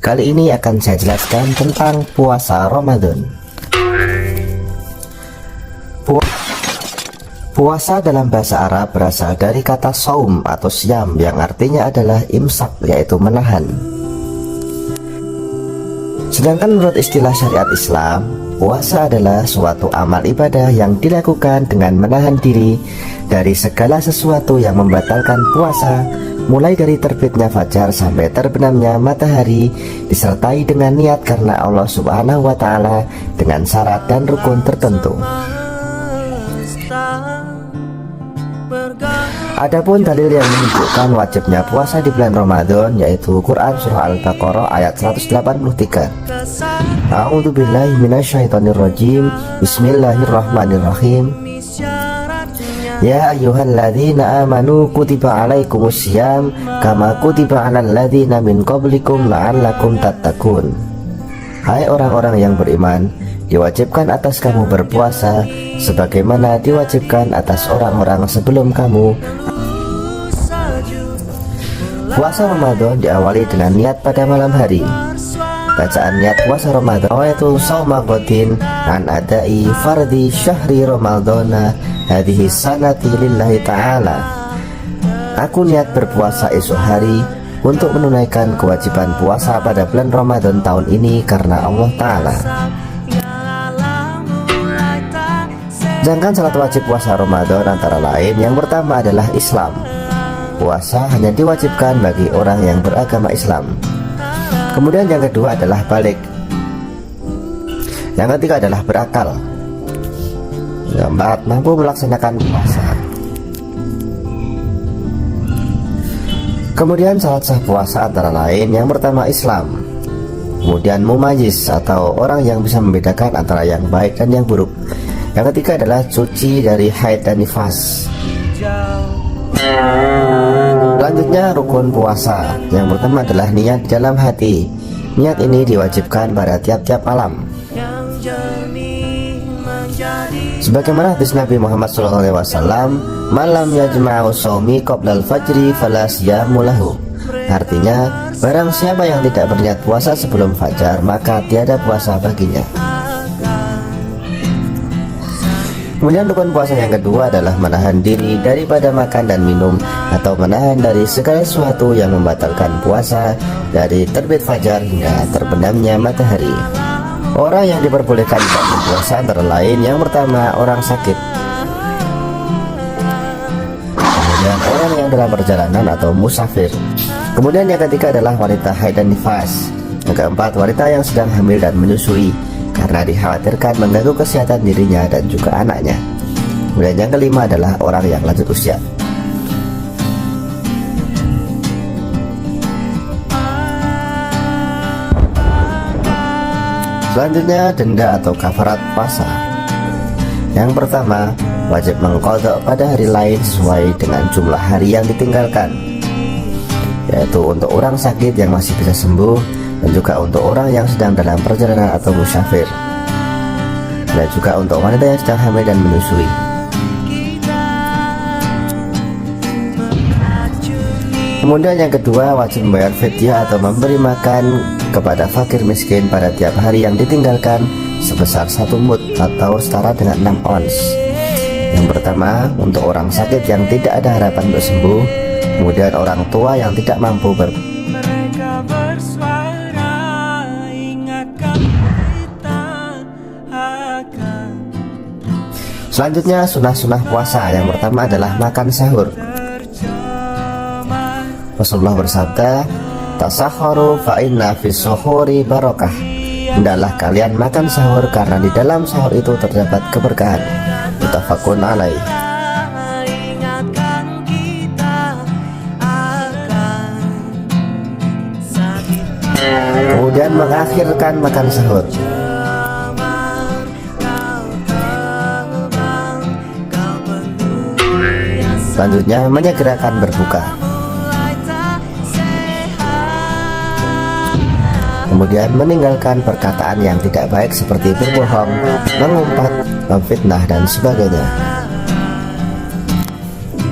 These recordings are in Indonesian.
Kali ini akan saya jelaskan tentang puasa Ramadan. Puasa dalam bahasa Arab berasal dari kata saum atau siam yang artinya adalah imsak, yaitu menahan. Sedangkan menurut istilah syariat Islam, puasa adalah suatu amal ibadah yang dilakukan dengan menahan diri dari segala sesuatu yang membatalkan puasa, mulai dari terbitnya fajar sampai terbenamnya matahari, disertai dengan niat karena Allah Subhanahu wa Ta'ala dengan syarat dan rukun tertentu. Adapun dalil yang menunjukkan wajibnya puasa di bulan Ramadan yaitu Quran Surah Al-Baqarah ayat 183. A'udzubillahi minasyaitonirrajim. Bismillahirrahmanirrahim. Ya ayyuhalladzina amanu kutiba alaikumussyam kama kutiba alal ladzina min qablikum la'allakum tattaqun. Hai orang-orang yang beriman, diwajibkan atas kamu berpuasa sebagaimana diwajibkan atas orang-orang sebelum kamu. Puasa Ramadan diawali dengan niat pada malam hari. Bacaan niat puasa Ramadan yaitu shauma ghadin an adai fardhi syahri ramadhana hadhihi sanati lillahi ta'ala. Aku niat berpuasa esok hari untuk menunaikan kewajiban puasa pada bulan Ramadan tahun ini karena Allah Ta'ala. Sedangkan syarat wajib puasa Ramadan antara lain yang pertama adalah Islam. Puasa hanya diwajibkan bagi orang yang beragama Islam. Kemudian yang kedua adalah balik. Yang ketiga adalah berakal. Yang keempat, mampu melaksanakan puasa. Kemudian syarat sah puasa antara lain yang pertama Islam. Kemudian mumayyiz atau orang yang bisa membedakan antara yang baik dan yang buruk. Yang ketiga adalah suci dari haid dan nifas. Selanjutnya rukun puasa. Yang pertama adalah niat di dalam hati. Niat ini diwajibkan pada tiap-tiap malam. Sebagaimana hadis Nabi Muhammad SAW, malam yajma'u shaumi qoblal fajri fala siyamu lahu. Artinya, barang siapa yang tidak berniat puasa sebelum fajar, maka tiada puasa baginya. Kemudian rukun puasa yang kedua adalah menahan diri daripada makan dan minum atau menahan dari segala sesuatu yang membatalkan puasa dari terbit fajar hingga terbenamnya matahari. Orang yang diperbolehkan tidak berpuasa antara lain yang pertama orang sakit, kemudian orang yang dalam perjalanan atau musafir, kemudian yang ketiga adalah wanita haid dan nifas, yang keempat wanita yang sedang hamil dan menyusui karena dikhawatirkan mengganggu kesehatan dirinya dan juga anaknya. Kemudian yang kelima adalah orang yang lanjut usia. Selanjutnya denda atau kafarat puasa. Yang pertama, wajib mengqadha pada hari lain sesuai dengan jumlah hari yang ditinggalkan, yaitu untuk orang sakit yang masih bisa sembuh, dan juga untuk orang yang sedang dalam perjalanan atau musafir, dan juga untuk wanita yang sedang hamil dan menyusui. Kemudian yang kedua, wajib membayar fidyah atau memberi makan kepada fakir miskin pada tiap hari yang ditinggalkan sebesar 1 mud atau setara dengan 6 ons. Yang pertama, untuk orang sakit yang tidak ada harapan untuk sembuh, kemudian orang tua yang tidak mampu Selanjutnya sunnah-sunnah puasa. Yang pertama adalah makan sahur. Rasulullah bersabda, tasahharu fa inna fis suhuri barakah. Hendaklah kalian makan sahur karena di dalam sahur itu terdapat keberkahan. Muttafaqun alaih. Kemudian mengakhirkan makan sahur. Selanjutnya menyegerakan berbuka. Kemudian meninggalkan perkataan yang tidak baik seperti berbohong, mengumpat, memfitnah dan sebagainya.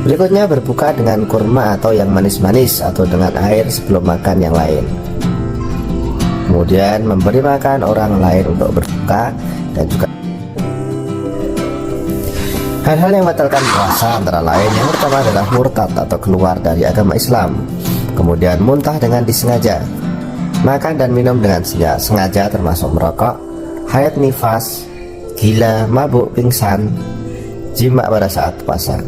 Berikutnya berbuka dengan kurma atau yang manis-manis atau dengan air sebelum makan yang lain. kemudian memberi makan orang lain untuk berbuka, dan juga hal-hal yang membatalkan puasa antara lain yang pertama adalah murtad atau keluar dari agama Islam, kemudian muntah dengan disengaja, makan dan minum dengan sengaja termasuk merokok, haid nifas, gila, mabuk, pingsan, jima pada saat puasa.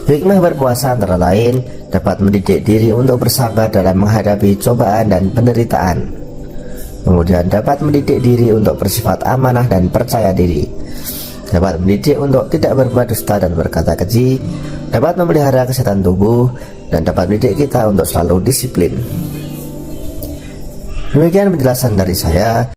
Hikmah berpuasa antara lain dapat mendidik diri untuk bersabar dalam menghadapi cobaan dan penderitaan, kemudian dapat mendidik diri untuk bersifat amanah dan percaya diri, dapat mendidik untuk tidak berbuat dusta dan berkata keji, dapat memelihara kesehatan tubuh, dan dapat mendidik kita untuk selalu disiplin. Demikian penjelasan dari saya.